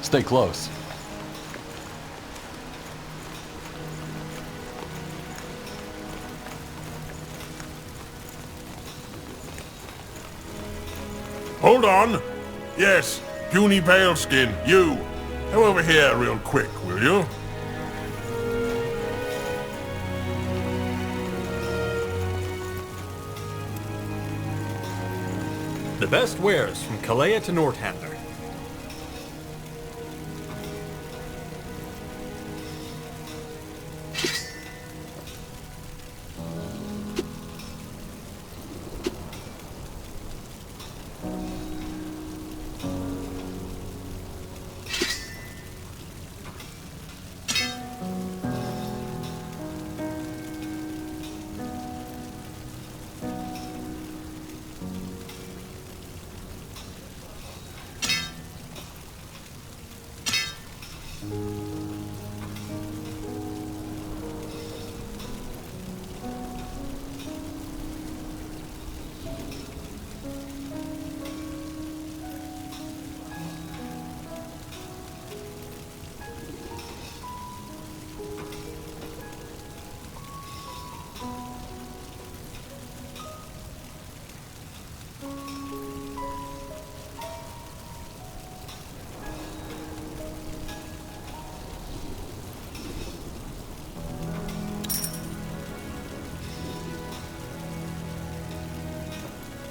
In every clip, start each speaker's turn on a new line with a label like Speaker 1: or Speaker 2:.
Speaker 1: Stay close.
Speaker 2: Hold on. Yes, puny paleskin, you. Come over here real quick, will you?
Speaker 3: The best wares from Kalea to Northander.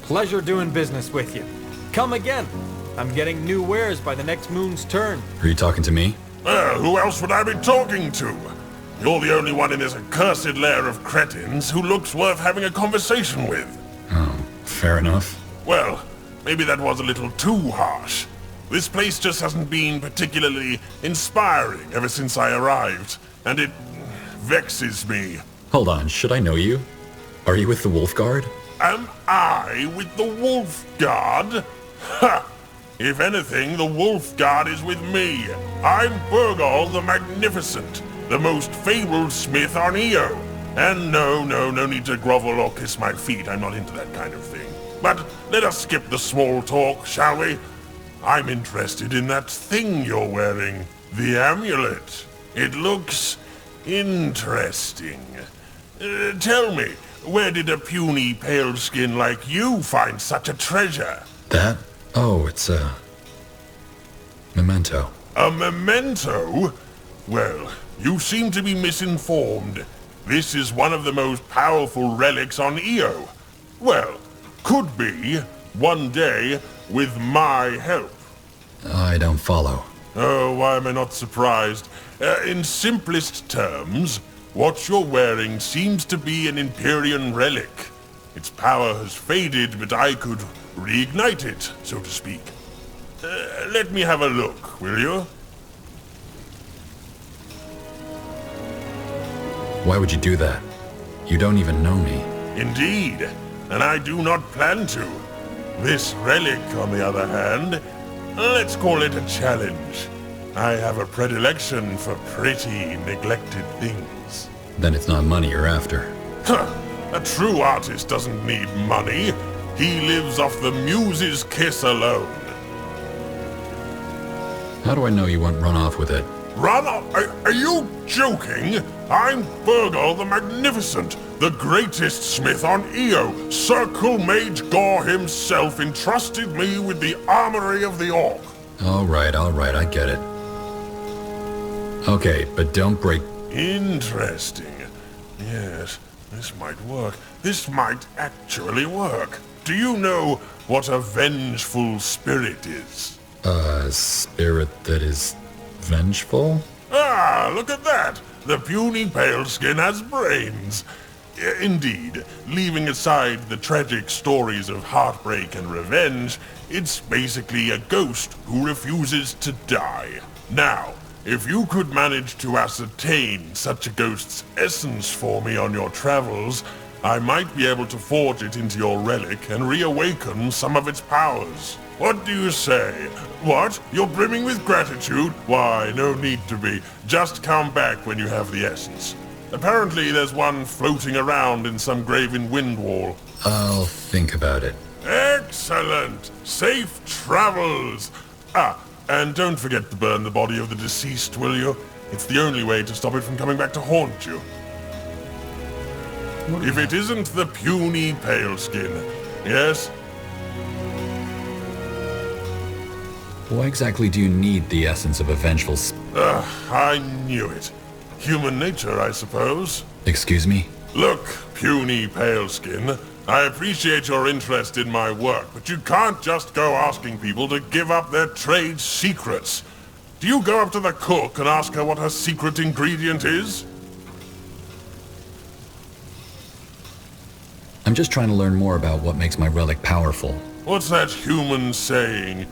Speaker 3: Pleasure doing business with you. Come again. I'm getting new wares by the next moon's turn.
Speaker 4: Are you talking to me?
Speaker 2: Who else would I be talking to? You're the only one in this accursed lair of cretins who looks worth having a conversation with.
Speaker 4: Oh, fair enough.
Speaker 2: Well, maybe that was a little too harsh. This place just hasn't been particularly inspiring ever since I arrived, and it vexes me.
Speaker 4: Hold on, should I know you? Are you with the Wolf Guard?
Speaker 2: Am I with the Wolf Guard? Ha! If anything, the Wolf Guard is with me. I'm Burgal the Magnificent, the most fabled smith on Io. And no need to grovel or kiss my feet. I'm not into that kind of thing. But let us skip the small talk, shall we? I'm interested in that thing you're wearing. The amulet. It looks interesting. Tell me, where did a puny pale skin like you find such a treasure?
Speaker 4: That? Oh, it's a memento.
Speaker 2: A memento? Well, you seem to be misinformed. This is one of the most powerful relics on Io. Well, could be, one day, with my help.
Speaker 4: I don't follow.
Speaker 2: Oh, why am I not surprised? In simplest terms, what you're wearing seems to be an Empyrean relic. Its power has faded, but I could reignite it, so to speak. Let me have a look, will you?
Speaker 4: Why would you do that? You don't even know me.
Speaker 2: Indeed, and I do not plan to. This relic, on the other hand, let's call it a challenge. I have a predilection for pretty, neglected things.
Speaker 4: Then it's not money you're after.
Speaker 2: Huh. A true artist doesn't need money. He lives off the muse's kiss alone.
Speaker 4: How do I know you won't run off with it?
Speaker 2: Run off? Are you joking? I'm Burgal the Magnificent, the greatest smith on Io. Circle Mage Gore himself entrusted me with the armory of the Orc.
Speaker 4: All right, I get it. Okay, but don't break...
Speaker 2: Interesting. Yes, this might work. This might actually work. Do you know what a vengeful spirit is?
Speaker 4: A spirit that is vengeful?
Speaker 2: Ah, look at that! The puny paleskin has brains. Indeed, leaving aside the tragic stories of heartbreak and revenge, it's basically a ghost who refuses to die. Now, if you could manage to ascertain such a ghost's essence for me on your travels, I might be able to forge it into your relic and reawaken some of its powers. What do you say? What? You're brimming with gratitude? Why, no need to be. Just come back when you have the essence. Apparently there's one floating around in some graven wind wall.
Speaker 4: I'll think about it.
Speaker 2: Excellent! Safe travels! Ah, And don't forget to burn the body of the deceased, will you? It's the only way to stop it from coming back to haunt you. If it isn't the puny paleskin, yes?
Speaker 4: Why exactly do you need the essence of a vengeful
Speaker 2: I knew it. Human nature, I suppose.
Speaker 4: Excuse me?
Speaker 2: Look, puny paleskin, I appreciate your interest in my work, but you can't just go asking people to give up their trade secrets. Do you go up to the cook and ask her what her secret ingredient is?
Speaker 4: I'm just trying to learn more about what makes my relic powerful.
Speaker 2: What's that human saying?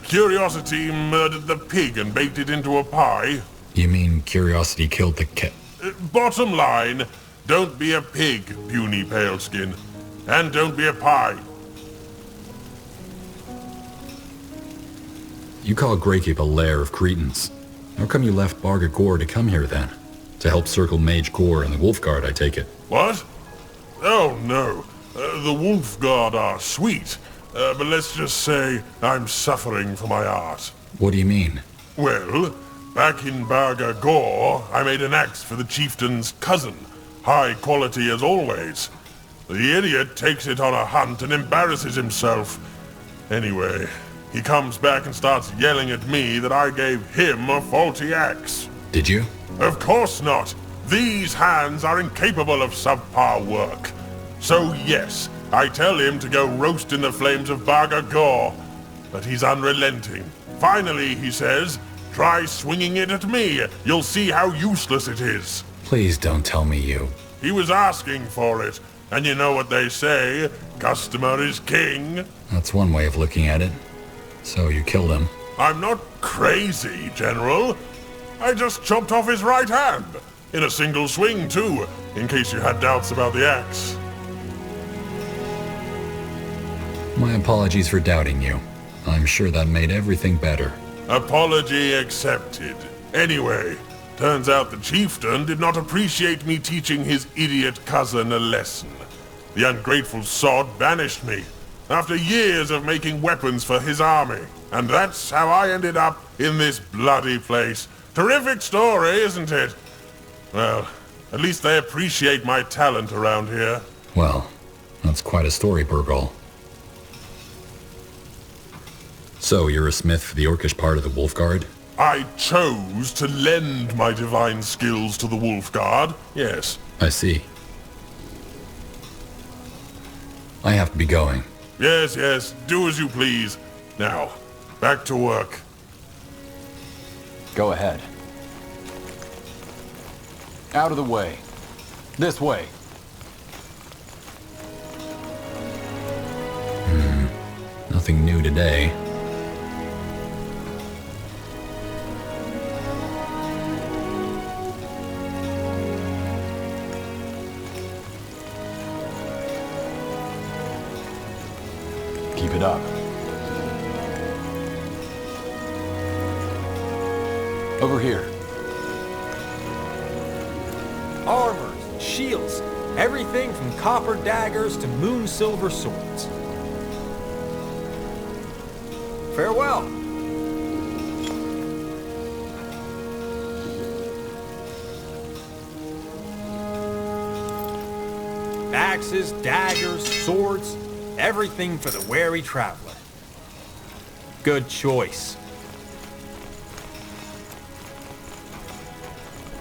Speaker 2: Curiosity murdered the pig and baked it into a pie?
Speaker 4: You mean curiosity killed the cat?
Speaker 2: Bottom line, don't be a pig, puny paleskin. And don't be a pie.
Speaker 4: You call Greykeep a lair of cretins. How come you left Barga Gore to come here then? To help circle Mage Gore and the Wolf Guard, I take it.
Speaker 2: What? Oh no. The Wolf Guard are sweet. But let's just say I'm suffering for my art.
Speaker 4: What do you mean?
Speaker 2: Well, back in Barga Gore, I made an axe for the chieftain's cousin. High quality as always. The idiot takes it on a hunt and embarrasses himself. Anyway, he comes back and starts yelling at me that I gave him a faulty axe.
Speaker 4: Did you?
Speaker 2: Of course not. These hands are incapable of subpar work. So yes, I tell him to go roast in the flames of Barga Gore. But he's unrelenting. Finally, he says, try swinging it at me. You'll see how useless it is.
Speaker 4: Please don't tell me you...
Speaker 2: He was asking for it. And you know what they say, customer is king.
Speaker 4: That's one way of looking at it. So you killed him.
Speaker 2: I'm not crazy, General. I just chopped off his right hand. In a single swing, too, in case you had doubts about the axe.
Speaker 4: My apologies for doubting you. I'm sure that made everything better.
Speaker 2: Apology accepted. Anyway, turns out the chieftain did not appreciate me teaching his idiot cousin a lesson. The ungrateful sod banished me, after years of making weapons for his army. And that's how I ended up in this bloody place. Terrific story, isn't it? Well, at least they appreciate my talent around here.
Speaker 4: Well, that's quite a story, Burgal. So, you're a smith for the Orcish part of the Wolf Guard?
Speaker 2: I chose to lend my divine skills to the Wolf Guard, yes.
Speaker 4: I see. I have to be going.
Speaker 2: Yes, yes, do as you please. Now, back to work.
Speaker 1: Go ahead. Out of the way. This way.
Speaker 4: Nothing new today.
Speaker 1: Keep it up. Over here.
Speaker 3: Armors, shields, everything from copper daggers to moon silver swords. Farewell. Axes, daggers, swords, everything for the wary traveler. Good choice.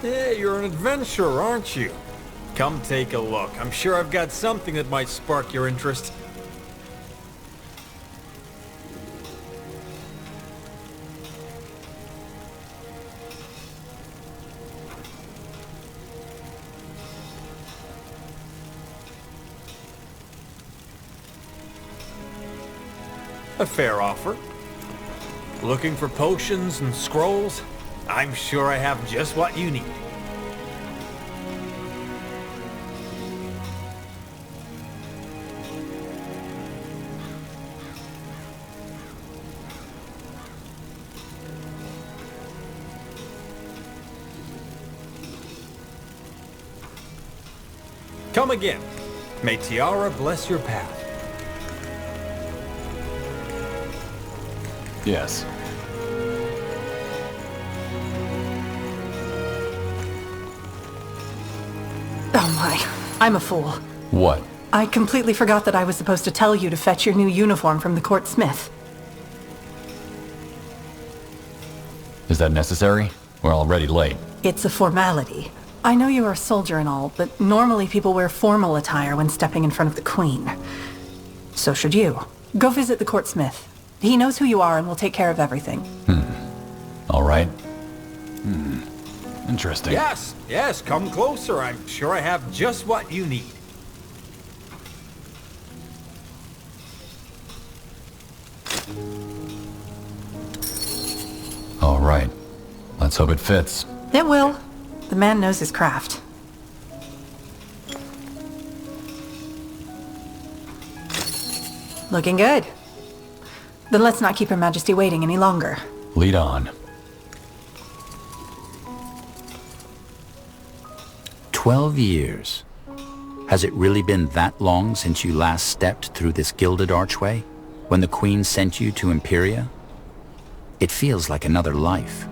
Speaker 3: Hey, you're an adventurer, aren't you? Come take a look. I'm sure I've got something that might spark your interest. A fair offer. Looking for potions and scrolls? I'm sure I have just what you need. Come again. May Tiara bless your path.
Speaker 1: Yes.
Speaker 5: Oh my, I'm a fool.
Speaker 1: What?
Speaker 5: I completely forgot that I was supposed to tell you to fetch your new uniform from the court smith.
Speaker 1: Is that necessary? We're already late.
Speaker 5: It's a formality. I know you're a soldier and all, but normally people wear formal attire when stepping in front of the Queen. So should you. Go visit the court smith. He knows who you are and will take care of everything.
Speaker 1: All right. Interesting.
Speaker 3: Yes, yes, come closer. I'm sure I have just what you need.
Speaker 1: All right. Let's hope it fits.
Speaker 5: It will. The man knows his craft. Looking good. Then let's not keep Her Majesty waiting any longer.
Speaker 1: Lead on.
Speaker 6: 12 years. Has it really been that long since you last stepped through this gilded archway? When the Queen sent you to Imperia? It feels like another life.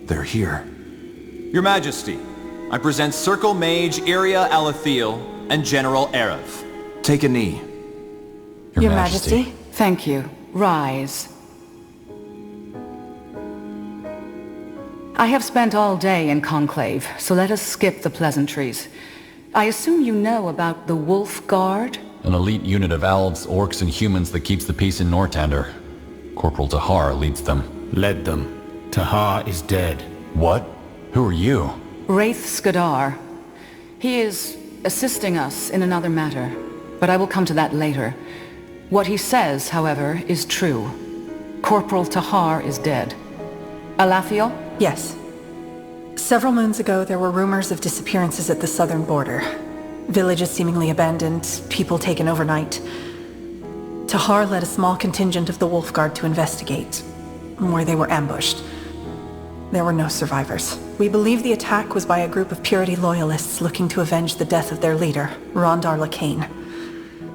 Speaker 7: They're here. Your Majesty, I present Circle Mage Iria Alathiel and General Arev. Take a knee.
Speaker 5: Your Majesty.
Speaker 8: Thank you. Rise. I have spent all day in Conclave, so let us skip the pleasantries. I assume you know about the Wolf Guard?
Speaker 1: An elite unit of elves, orcs, and humans that keeps the peace in Nortander. Corporal Tahar leads them.
Speaker 9: Led them. Tahar is dead.
Speaker 1: What? Who are you?
Speaker 8: Wraith Skadar. He is assisting us in another matter, but I will come to that later. What he says, however, is true. Corporal Tahar is dead. Alathiel?
Speaker 5: Yes. Several moons ago, there were rumors of disappearances at the southern border. Villages seemingly abandoned, people taken overnight. Tahar led a small contingent of the Wolf Guard to investigate, where they were ambushed. There were no survivors. We believe the attack was by a group of Purity loyalists looking to avenge the death of their leader, Rondar Lacane.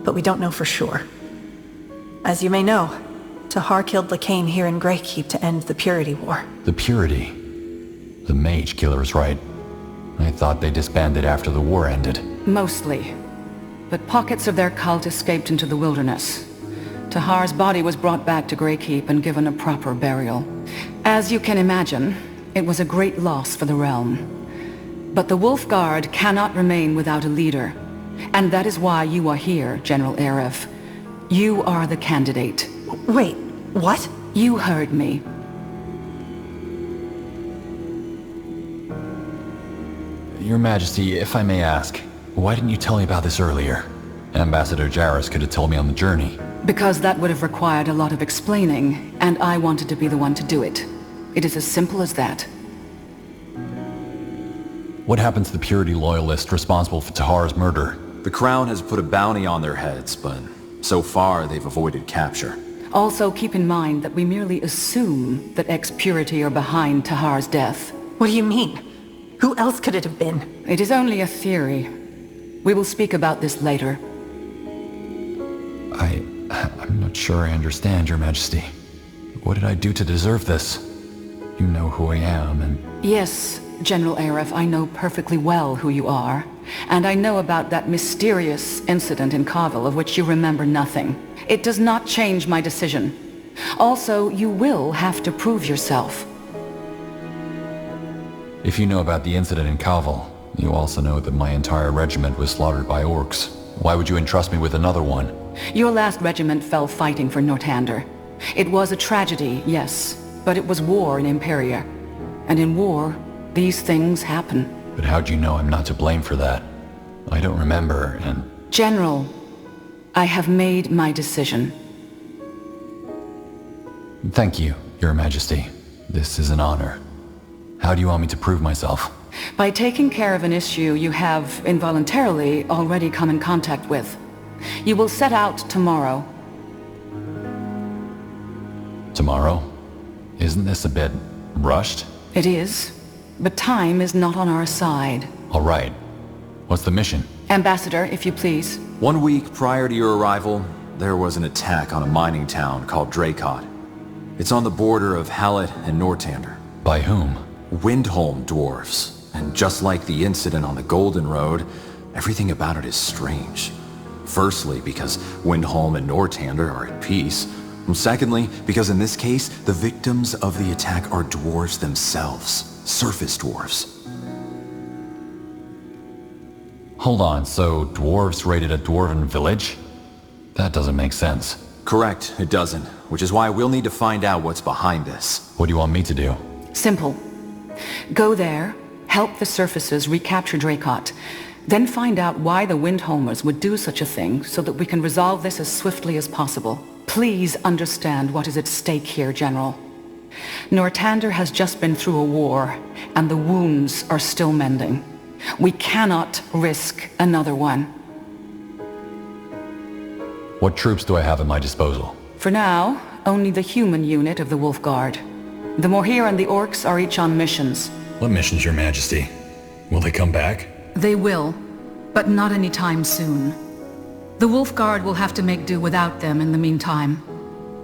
Speaker 5: But we don't know for sure. As you may know, Tahar killed Lacane here in Greykeep to end the Purity War.
Speaker 1: The Purity? The mage killers, right? I thought they disbanded after the war ended.
Speaker 8: Mostly. But pockets of their cult escaped into the wilderness. Tahar's body was brought back to Greykeep and given a proper burial. As you can imagine, it was a great loss for the realm. But the Wolf Guard cannot remain without a leader. And that is why you are here, General Arev. You are the candidate.
Speaker 5: Wait, what?
Speaker 8: You heard me.
Speaker 1: Your Majesty, if I may ask, why didn't you tell me about this earlier? Ambassador Jarrus could have told me on the journey.
Speaker 8: Because that would have required a lot of explaining, and I wanted to be the one to do it. It is as simple as that.
Speaker 1: What happened to the Purity loyalist responsible for Tahar's murder?
Speaker 7: The Crown has put a bounty on their heads, but so far they've avoided capture.
Speaker 8: Also keep in mind that we merely assume that ex-Purity are behind Tahar's death.
Speaker 5: What do you mean? Who else could it have been?
Speaker 8: It is only a theory. We will speak about this later.
Speaker 1: I'm not sure I understand, Your Majesty. What did I do to deserve this? You know who I am, and...
Speaker 8: Yes, General Arev, I know perfectly well who you are. And I know about that mysterious incident in Carville of which you remember nothing. It does not change my decision. Also, you will have to prove yourself.
Speaker 1: If you know about the incident in Carville, you also know that my entire regiment was slaughtered by orcs. Why would you entrust me with another one?
Speaker 8: Your last regiment fell fighting for Nortander. It was a tragedy, yes, but it was war in Imperia. And in war, these things happen.
Speaker 1: But how'd you know I'm not to blame for that? I don't remember, and...
Speaker 8: General, I have made my decision.
Speaker 1: Thank you, Your Majesty. This is an honor. How do you want me to prove myself?
Speaker 8: By taking care of an issue you have, involuntarily, already come in contact with. You will set out tomorrow.
Speaker 1: Tomorrow? Isn't this a bit rushed?
Speaker 8: It is, but time is not on our side.
Speaker 1: All right. What's the mission?
Speaker 8: Ambassador, if you please.
Speaker 7: 1 week prior to your arrival, there was an attack on a mining town called Dracot. It's on the border of Hallett and Nortander.
Speaker 1: By whom?
Speaker 7: Windholm dwarves. And just like the incident on the Golden Road, everything about it is strange. Firstly, because Windholm and Nortander are at peace. And secondly, because in this case, the victims of the attack are dwarves themselves. Surface dwarves.
Speaker 1: Hold on, so dwarves raided a dwarven village? That doesn't make sense.
Speaker 7: Correct, it doesn't. Which is why we'll need to find out what's behind this.
Speaker 1: What do you want me to do?
Speaker 8: Simple. Go there, help the surfaces recapture Dracot, then find out why the Windholmers would do such a thing so that we can resolve this as swiftly as possible. Please understand what is at stake here, General. Nortander has just been through a war, and the wounds are still mending. We cannot risk another one.
Speaker 1: What troops do I have at my disposal?
Speaker 8: For now, only the human unit of the Wolf Guard. The Moher and the Orcs are each on missions.
Speaker 4: What missions, Your Majesty? Will they come back?
Speaker 5: They will, but not anytime soon. The Wolf Guard will have to make do without them in the meantime.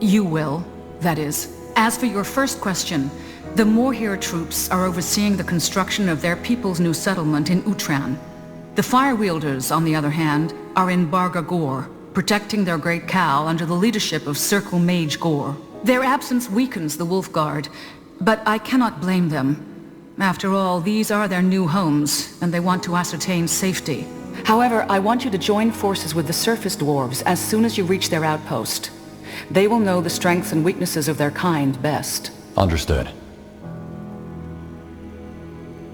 Speaker 5: You will, that is. As for your first question, the Moher troops are overseeing the construction of their people's new settlement in Utran. The Firewielders, on the other hand, are in Barga Gor, protecting their great cow under the leadership of Circle Mage Gor. Their absence weakens the Wolf Guard, but I cannot blame them. After all, these are their new homes, and they want to ascertain safety.
Speaker 8: However, I want you to join forces with the surface dwarves as soon as you reach their outpost. They will know the strengths and weaknesses of their kind best.
Speaker 1: Understood.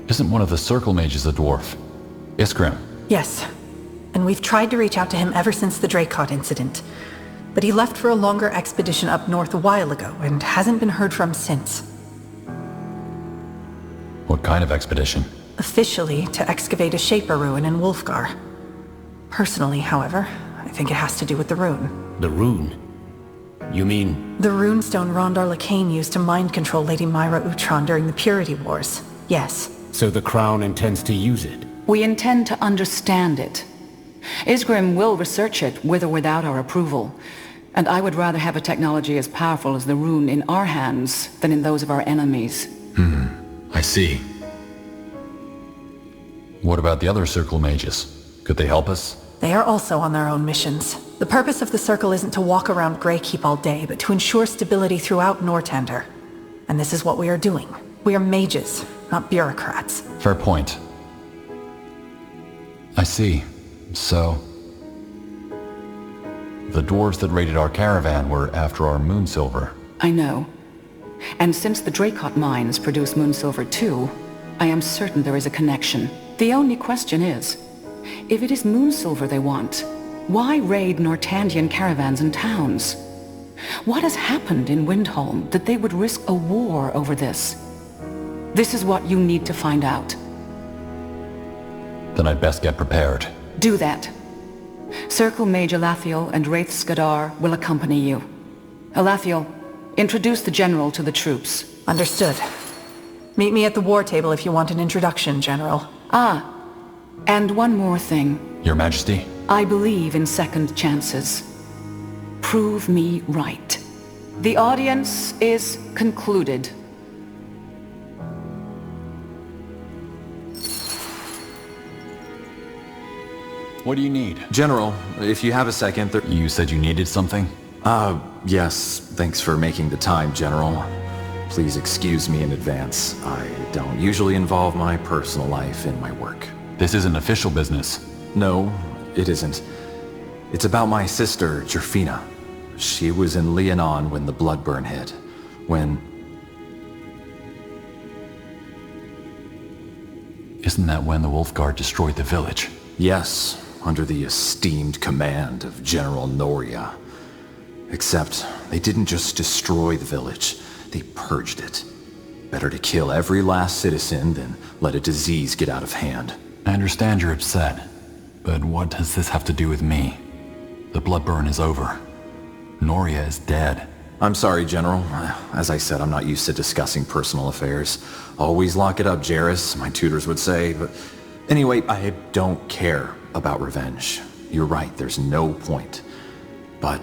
Speaker 1: Isn't one of the Circle Mages a dwarf? Iskrim?
Speaker 5: Yes, and we've tried to reach out to him ever since the Dracot incident. But he left for a longer expedition up north a while ago, and hasn't been heard from since.
Speaker 1: What kind of expedition?
Speaker 5: Officially, to excavate a Shaper ruin in Wolfgar. Personally, however, I think it has to do with the rune.
Speaker 9: The rune? You mean...
Speaker 5: The runestone Rondar Lacane used to mind control Lady Myra Utron during the Purity Wars. Yes.
Speaker 9: So the Crown intends to use it?
Speaker 8: We intend to understand it. Isgrim will research it with or without our approval. And I would rather have a technology as powerful as the rune in our hands than in those of our enemies.
Speaker 4: I see.
Speaker 1: What about the other Circle Mages? Could they help us?
Speaker 5: They are also on their own missions. The purpose of the Circle isn't to walk around Greykeep all day, but to ensure stability throughout Nortander. And this is what we are doing. We are mages, not bureaucrats.
Speaker 1: Fair point. I see. So... the dwarves that raided our caravan were after our moonsilver.
Speaker 8: I know. And since the Dracot mines produce moonsilver too, I am certain there is a connection. The only question is, if it is moonsilver they want, why raid Nortandian caravans and towns? What has happened in Windholm that they would risk a war over this? This is what you need to find out.
Speaker 1: Then I'd best get prepared.
Speaker 8: Do that. Circle Mage Alathiel and Wraith Skadar will accompany you. Alathiel, introduce the General to the troops.
Speaker 5: Understood. Meet me at the war table if you want an introduction, General.
Speaker 8: Ah, and one more thing.
Speaker 1: Your Majesty?
Speaker 8: I believe in second chances. Prove me right. The audience is concluded.
Speaker 1: What do you need?
Speaker 7: General, if you have a second,
Speaker 1: You said you needed something?
Speaker 7: Yes. Thanks for making the time, General. Please excuse me in advance. I don't usually involve my personal life in my work.
Speaker 1: This isn't official business.
Speaker 7: No, it isn't. It's about my sister, Jerfina. She was in Leonon when the Bloodburn hit.
Speaker 1: Isn't that when the Wolfguard destroyed the village?
Speaker 7: Yes, under the esteemed command of General Noria. Except, they didn't just destroy the village, they purged it. Better to kill every last citizen than let a disease get out of hand.
Speaker 1: I understand you're upset, but what does this have to do with me? The Bloodburn is over. Noria is dead.
Speaker 7: I'm sorry, General. As I said, I'm not used to discussing personal affairs. Always lock it up, Jarrus, my tutors would say, but... Anyway, I don't care about revenge. You're right, there's no point. But...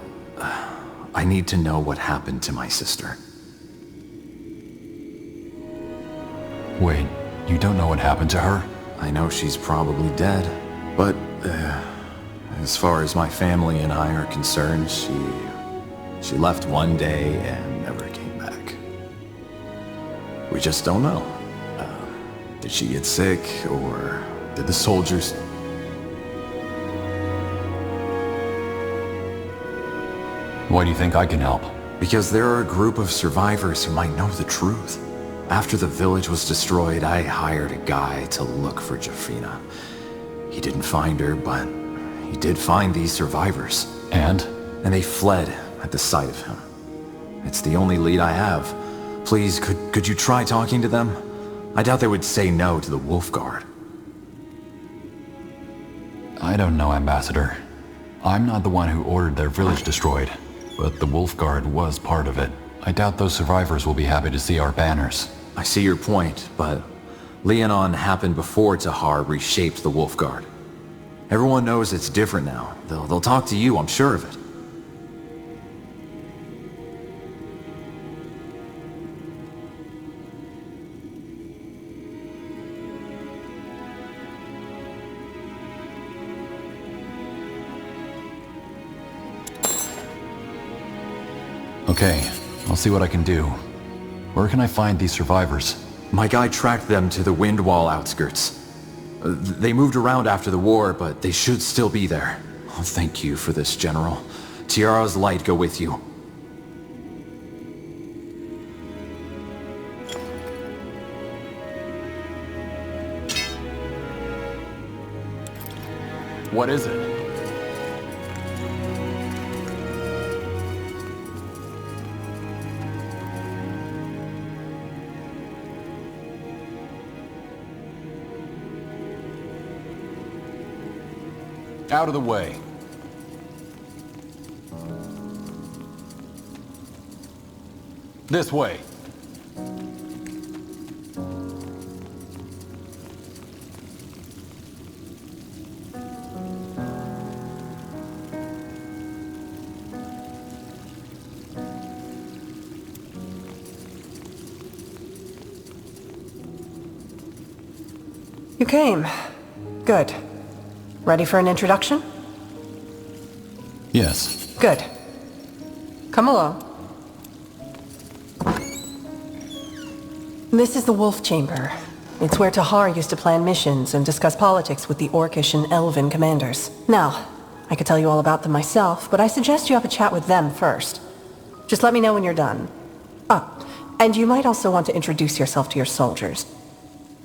Speaker 7: I need to know what happened to my sister.
Speaker 1: Wait, you don't know what happened to her?
Speaker 7: I know she's probably dead, but... as far as my family and I are concerned, she left one day and never came back. We just don't know. Did she get sick, or did the soldiers...
Speaker 1: Why do you think I can help?
Speaker 7: Because there are a group of survivors who might know the truth. After the village was destroyed, I hired a guy to look for Jafina. He didn't find her, but he did find these survivors.
Speaker 1: And?
Speaker 7: And they fled at the sight of him. It's the only lead I have. Please, could you try talking to them? I doubt they would say no to the Wolf Guard.
Speaker 1: I don't know, Ambassador. I'm not the one who ordered their village destroyed, but the Wolf Guard was part of it. I doubt those survivors will be happy to see our banners.
Speaker 7: I see your point, but Leonon happened before Tahar reshaped the Wolf Guard. Everyone knows it's different now. They'll talk to you, I'm sure of it.
Speaker 1: Okay, I'll see what I can do. Where can I find these survivors?
Speaker 7: My guy tracked them to the Windwall outskirts. They moved around after the war, but they should still be there. Oh, thank you for this, General. Tiara's light go with you.
Speaker 1: What is it? Out of the way. This way.
Speaker 5: You came. Good. Ready for an introduction?
Speaker 1: Yes.
Speaker 5: Good. Come along. This is the Wolf Chamber. It's where Tahar used to plan missions and discuss politics with the Orcish and Elven commanders. Now, I could tell you all about them myself, but I suggest you have a chat with them first. Just let me know when you're done. Ah, and you might also want to introduce yourself to your soldiers.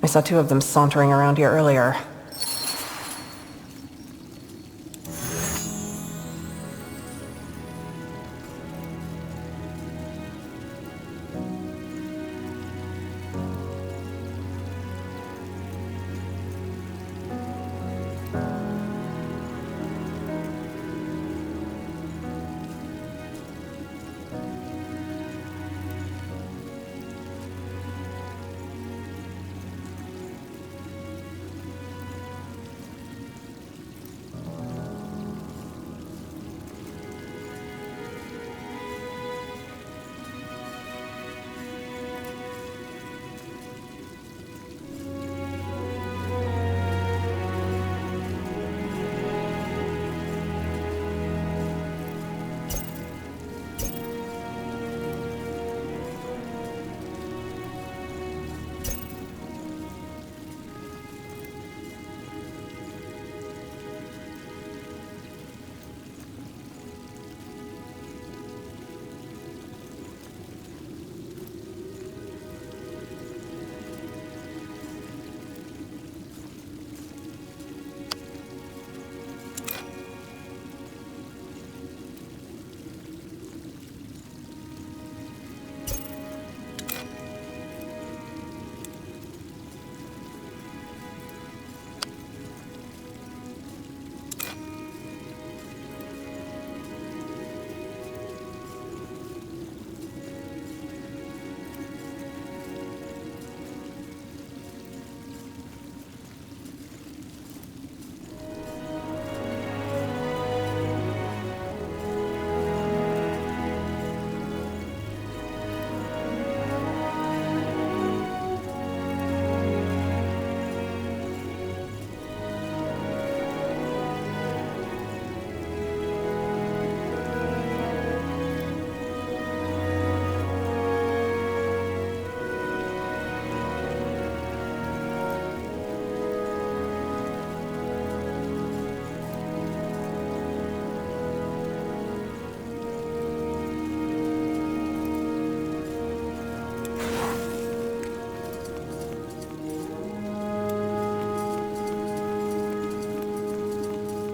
Speaker 5: I saw two of them sauntering around here earlier.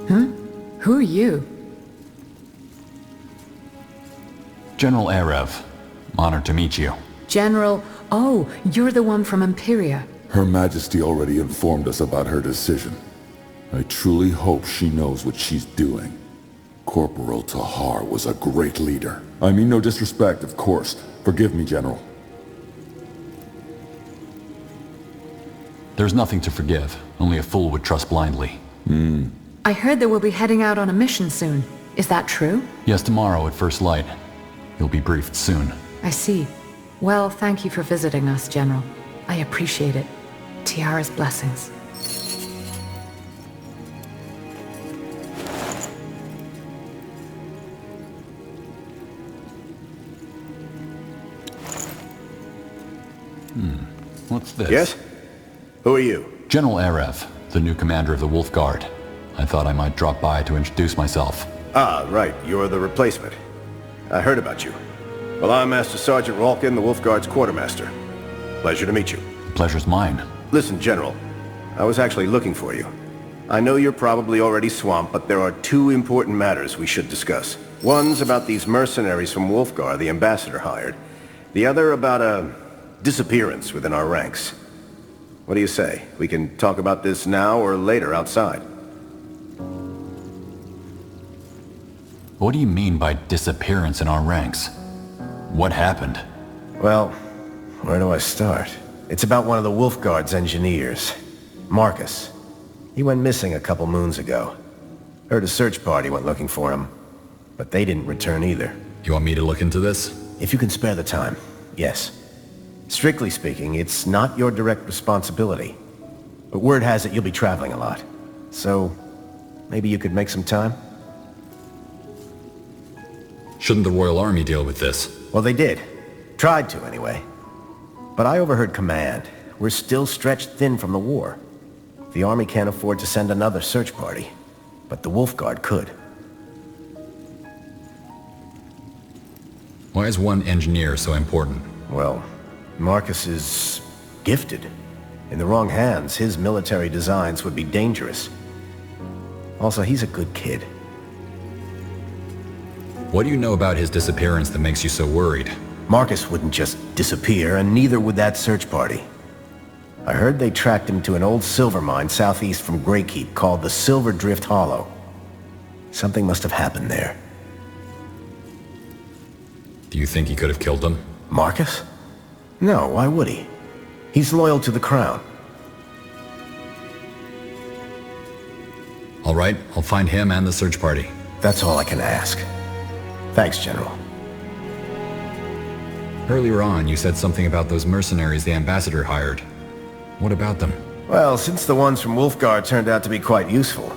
Speaker 8: Who are you?
Speaker 1: General Arev. Honored to meet you.
Speaker 8: General... Oh, you're the one from Imperia.
Speaker 10: Her Majesty already informed us about her decision. I truly hope she knows what she's doing. Corporal Tahar was a great leader. I mean no disrespect, of course. Forgive me, General.
Speaker 1: There's nothing to forgive. Only a fool would trust blindly.
Speaker 8: I heard that we'll be heading out on a mission soon. Is that true?
Speaker 1: Yes, tomorrow at first light. You'll be briefed soon.
Speaker 8: I see. Well, thank you for visiting us, General. I appreciate it. Tiara's blessings.
Speaker 1: What's this?
Speaker 11: Yes? Who are you?
Speaker 1: General Arev, the new commander of the Wolf Guard. I thought I might drop by to introduce myself.
Speaker 11: Ah, right. You're the replacement. I heard about you. Well, I'm Master Sergeant Ralkin, the Wolf Guard's quartermaster. Pleasure to meet you.
Speaker 1: The pleasure's mine.
Speaker 11: Listen, General. I was actually looking for you. I know you're probably already swamped, but there are two important matters we should discuss. One's about these mercenaries from Wolfgar the ambassador hired. The other about a disappearance within our ranks. What do you say? We can talk about this now or later outside.
Speaker 1: What do you mean by disappearance in our ranks? What happened?
Speaker 11: Well, where do I start? It's about one of the Wolf Guard's engineers, Marcus. He went missing a couple moons ago. Heard a search party went looking for him, but they didn't return either.
Speaker 4: You want me to look into this?
Speaker 11: If you can spare the time, yes. Strictly speaking, it's not your direct responsibility. But word has it you'll be traveling a lot. So, maybe you could make some time?
Speaker 4: Shouldn't the Royal Army deal with this?
Speaker 11: Well, they did. Tried to, anyway. But I overheard command. We're still stretched thin from the war. The Army can't afford to send another search party. But the Wolf Guard could.
Speaker 4: Why is one engineer so important?
Speaker 11: Well, Marcus is gifted. In the wrong hands, his military designs would be dangerous. Also, he's a good kid.
Speaker 4: What do you know about his disappearance that makes you so worried?
Speaker 11: Marcus wouldn't just disappear, and neither would that search party. I heard they tracked him to an old silver mine southeast from Greykeep called the Silver Drift Hollow. Something must have happened there.
Speaker 4: Do you think he could have killed them?
Speaker 11: Marcus? No, why would he? He's loyal to the Crown.
Speaker 4: All right, I'll find him and the search party.
Speaker 11: That's all I can ask. Thanks, General.
Speaker 4: Earlier on, you said something about those mercenaries the ambassador hired. What about them?
Speaker 11: Well, since the ones from Wolfguard turned out to be quite useful,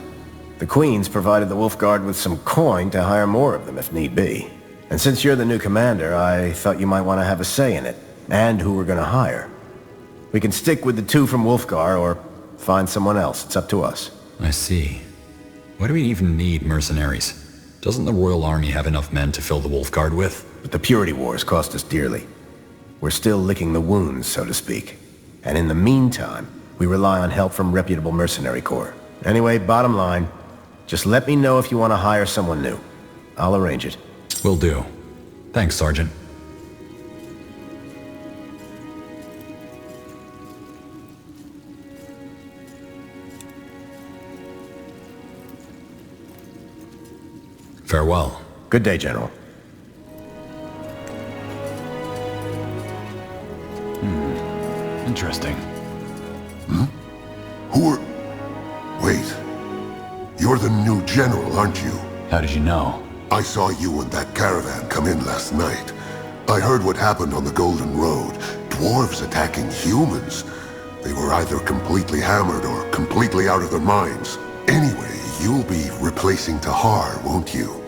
Speaker 11: the Queen's provided the Wolfguard with some coin to hire more of them if need be. And since you're the new commander, I thought you might want to have a say in it, and who we're going to hire. We can stick with the two from Wolfgar or find someone else. It's up to us.
Speaker 4: I see. Why do we even need mercenaries? Doesn't the Royal Army have enough men to fill the Wolf Guard with?
Speaker 11: But the Purity Wars cost us dearly. We're still licking the wounds, so to speak. And in the meantime, we rely on help from reputable mercenary corps. Anyway, bottom line, just let me know if you want to hire someone new. I'll arrange it.
Speaker 4: Will do. Thanks, Sergeant. Farewell.
Speaker 11: Good day, General.
Speaker 1: Interesting.
Speaker 2: Who are... Wait. You're the new general, aren't you?
Speaker 1: How did you know?
Speaker 2: I saw you and that caravan come in last night. I heard what happened on the Golden Road. Dwarves attacking humans. They were either completely hammered or completely out of their minds. Anyway, you'll be replacing Tahar, won't you?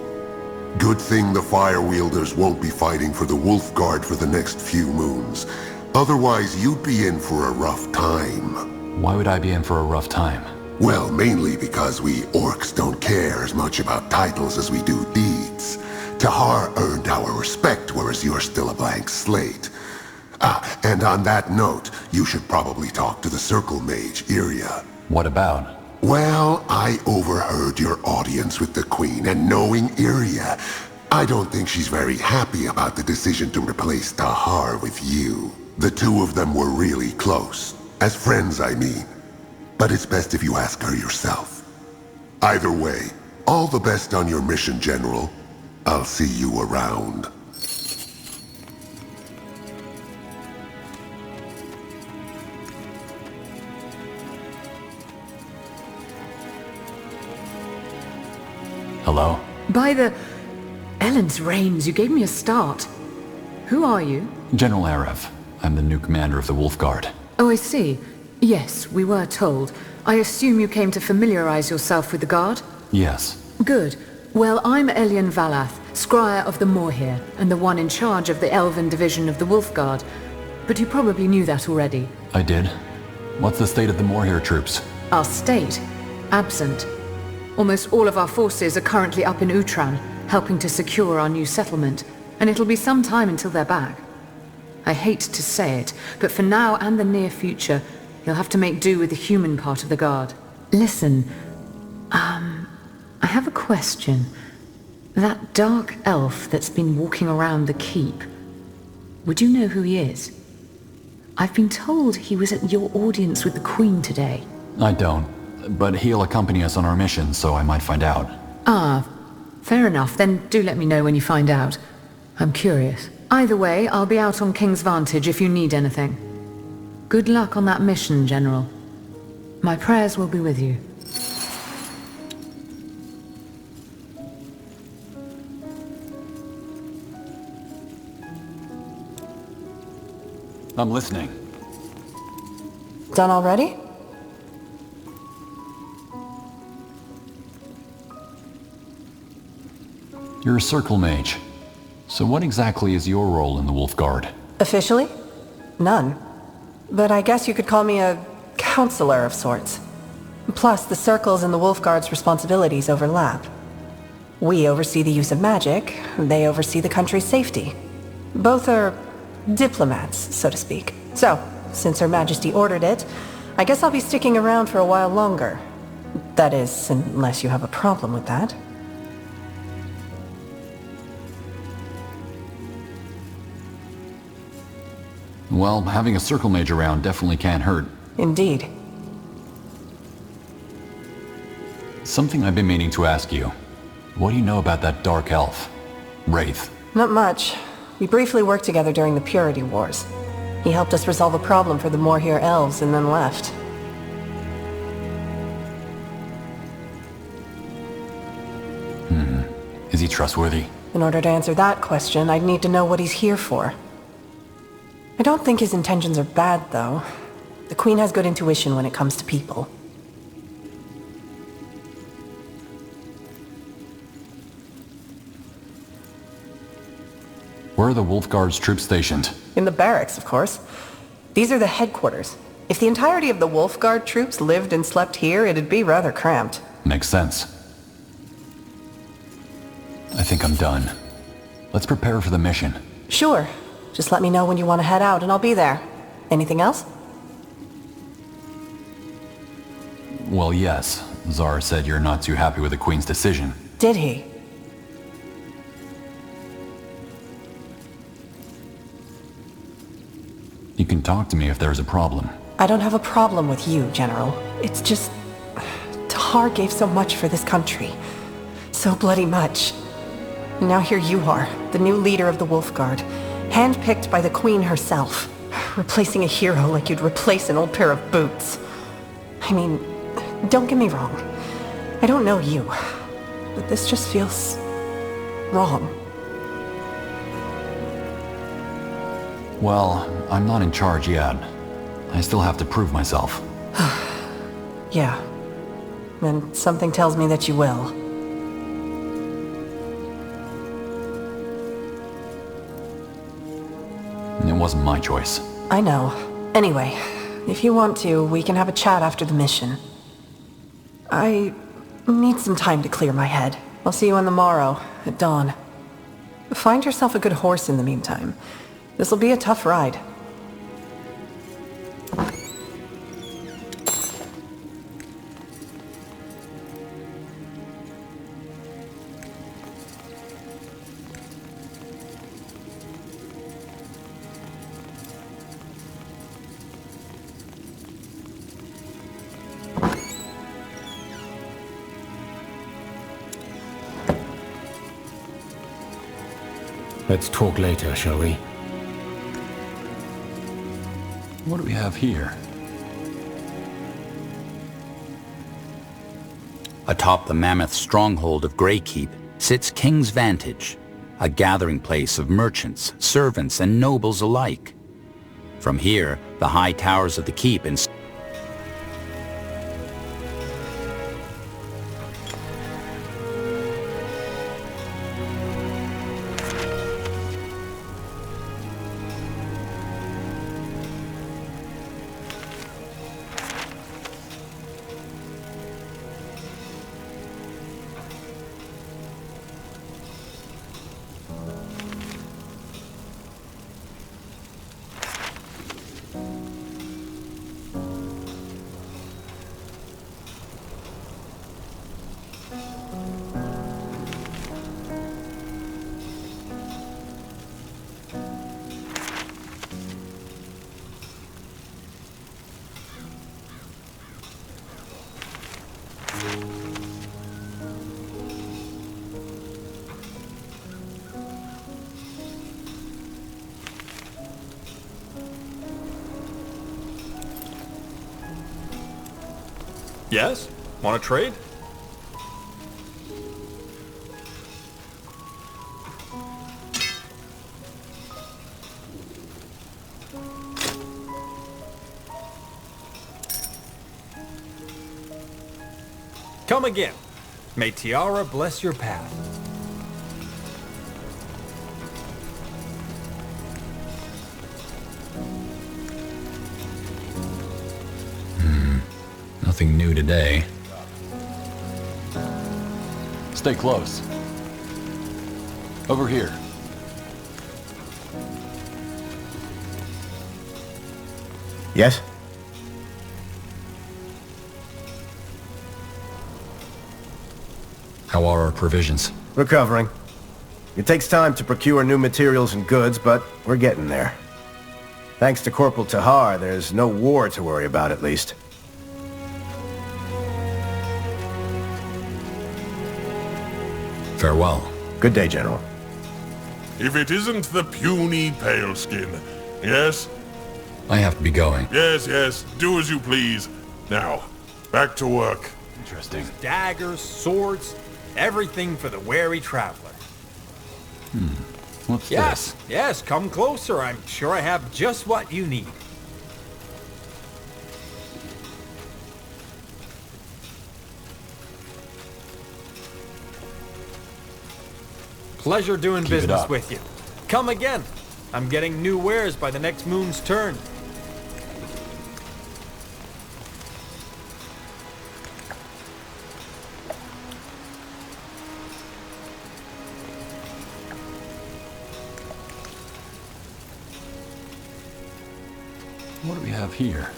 Speaker 2: Good thing the Fire Wielders won't be fighting for the Wolf Guard for the next few moons. Otherwise, you'd be in for a rough time.
Speaker 1: Why would I be in for a rough time?
Speaker 2: Well, mainly because we orcs don't care as much about titles as we do deeds. Tahar earned our respect, whereas you're still a blank slate. Ah, and on that note, you should probably talk to the Circle Mage, Iria.
Speaker 1: What about?
Speaker 12: Well, I overheard your audience with the Queen, and knowing Iria, I don't think she's very happy about the decision to replace Tahar with you. The two of them were really close. As friends, I mean. But it's best if you ask her yourself. Either way, all the best on your mission, General. I'll see you around.
Speaker 1: Hello?
Speaker 13: By the... Ellen's reins, you gave me a start. Who are you?
Speaker 1: General Arev. I'm the new commander of the Wolf Guard.
Speaker 13: Oh, I see. Yes, we were told. I assume you came to familiarize yourself with the Guard?
Speaker 1: Yes.
Speaker 13: Good. Well, I'm Elian Valath, Scryer of the Moorhere, and the one in charge of the Elven division of the Wolf Guard. But you probably knew that already.
Speaker 1: I did. What's the state of the Moorhere troops?
Speaker 13: Our state? Absent. Almost all of our forces are currently up in Utran, helping to secure our new settlement, and it'll be some time until they're back. I hate to say it, but for now and the near future, you'll have to make do with the human part of the Guard. Listen, I have a question. That dark elf that's been walking around the keep, would you know who he is? I've been told he was at your audience with the Queen today.
Speaker 1: I don't, but he'll accompany us on our mission, so I might find out.
Speaker 13: Ah, fair enough. Then do let me know when you find out. I'm curious. Either way, I'll be out on King's Vantage if you need anything. Good luck on that mission, General. My prayers will be with you.
Speaker 1: I'm listening.
Speaker 5: Done already?
Speaker 1: You're a circle mage. So what exactly is your role in the Wolf Guard?
Speaker 5: Officially? None. But I guess you could call me a counselor of sorts. Plus, the circles and the Wolf Guard's responsibilities overlap. We oversee the use of magic, they oversee the country's safety. Both are diplomats, so to speak. So, since Her Majesty ordered it, I guess I'll be sticking around for a while longer. That is, unless you have a problem with that.
Speaker 1: Well, having a circle mage around definitely can't hurt.
Speaker 5: Indeed.
Speaker 1: Something I've been meaning to ask you. What do you know about that dark elf? Wraith.
Speaker 5: Not much. We briefly worked together during the Purity Wars. He helped us resolve a problem for the Moorhere elves and then left.
Speaker 1: Is he trustworthy?
Speaker 5: In order to answer that question, I'd need to know what he's here for. I don't think his intentions are bad, though. The Queen has good intuition when it comes to people.
Speaker 1: Where are the Wolf Guard's troops stationed?
Speaker 5: In the barracks, of course. These are the headquarters. If the entirety of the Wolf Guard troops lived and slept here, it'd be rather cramped.
Speaker 1: Makes sense. I think I'm done. Let's prepare for the mission.
Speaker 5: Sure. Just let me know when you want to head out and I'll be there. Anything else?
Speaker 1: Well, yes. Zara said you're not too happy with the Queen's decision.
Speaker 5: Did he?
Speaker 1: You can talk to me if there's a problem.
Speaker 5: I don't have a problem with you, General. It's just... Tahar gave so much for this country. So bloody much. And now here you are, the new leader of the Wolf Guard. Handpicked by the Queen herself. Replacing a hero like you'd replace an old pair of boots. I mean, don't get me wrong. I don't know you. But this just feels... wrong.
Speaker 1: Well, I'm not in charge yet. I still have to prove myself.
Speaker 5: Yeah. And something tells me that you will.
Speaker 1: It wasn't my choice.
Speaker 5: I know. Anyway, if you want to, we can have a chat after the mission. I need some time to clear my head. I'll see you on the morrow, at dawn. Find yourself a good horse in the meantime. This'll be a tough ride.
Speaker 9: Let's talk later, shall we?
Speaker 1: What do we have here?
Speaker 6: Atop the mammoth stronghold of Greykeep sits King's Vantage, a gathering place of merchants, servants, and nobles alike. From here, the high towers of the keep and
Speaker 3: Yes? Want to trade? Come again. May Tiara bless your path.
Speaker 4: Nothing new today.
Speaker 1: Stay close. Over here.
Speaker 11: Yes?
Speaker 4: How are our provisions?
Speaker 11: Recovering. It takes time to procure new materials and goods, but we're getting there. Thanks to Corporal Tahar, there's no war to worry about, at least.
Speaker 4: Farewell.
Speaker 11: Good day, General.
Speaker 2: If it isn't the puny Paleskin. Yes?
Speaker 4: I have to be going.
Speaker 2: Yes, yes. Do as you please. Now, back to work.
Speaker 1: Interesting.
Speaker 3: Daggers, swords, everything for the wary traveler.
Speaker 1: What's
Speaker 3: Yes,
Speaker 1: this?
Speaker 3: yes, come closer. I'm sure I have just what you need. Pleasure doing
Speaker 1: Keep it
Speaker 3: business
Speaker 1: up.
Speaker 3: with you. Come again. I'm getting new wares by the next moon's turn.
Speaker 1: What do we have here?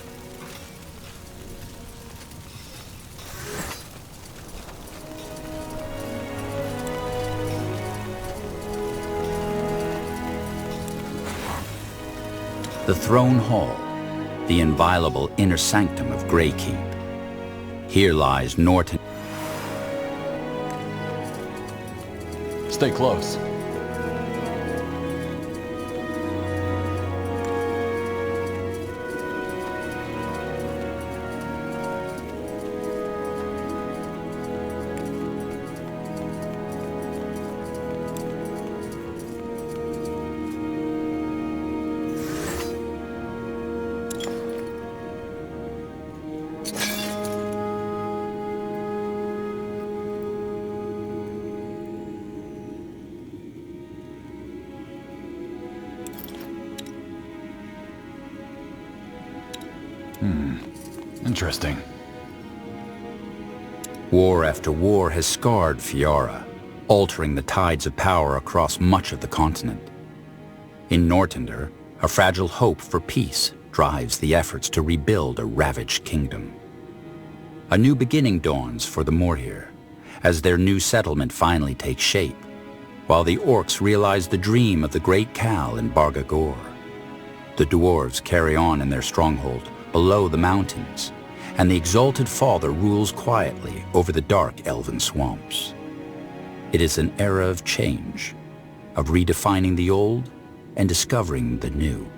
Speaker 6: the Throne Hall, the inviolable inner sanctum of Greykeep. Here lies Norton.
Speaker 1: Stay close. Interesting.
Speaker 6: War after war has scarred Fiara, altering the tides of power across much of the continent. In Nortender, a fragile hope for peace drives the efforts to rebuild a ravaged kingdom. A new beginning dawns for the Morhir, as their new settlement finally takes shape, while the orcs realize the dream of the Great Khal in Bargagor. The dwarves carry on in their stronghold below the mountains, and the Exalted Father rules quietly over the dark elven swamps. It is an era of change, of redefining the old and discovering the new.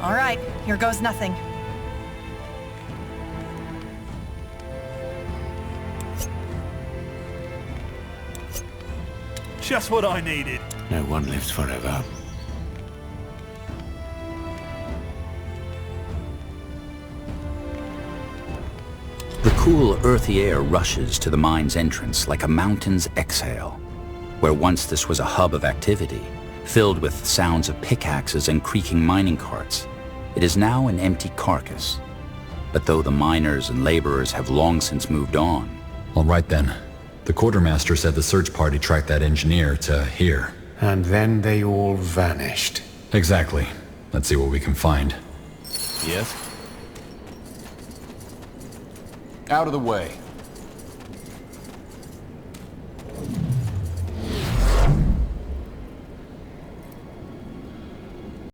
Speaker 14: All right, here goes nothing.
Speaker 3: Just what I needed.
Speaker 9: No one lives forever.
Speaker 6: The cool, earthy air rushes to the mine's entrance like a mountain's exhale. Where once this was a hub of activity, filled with sounds of pickaxes and creaking mining carts, it is now an empty carcass. But though the miners and laborers have long since moved on...
Speaker 4: All right then. The quartermaster said the search party tracked that engineer to here.
Speaker 9: And then they all vanished.
Speaker 4: Exactly. Let's see what we can find.
Speaker 3: Yes?
Speaker 1: Out of the way.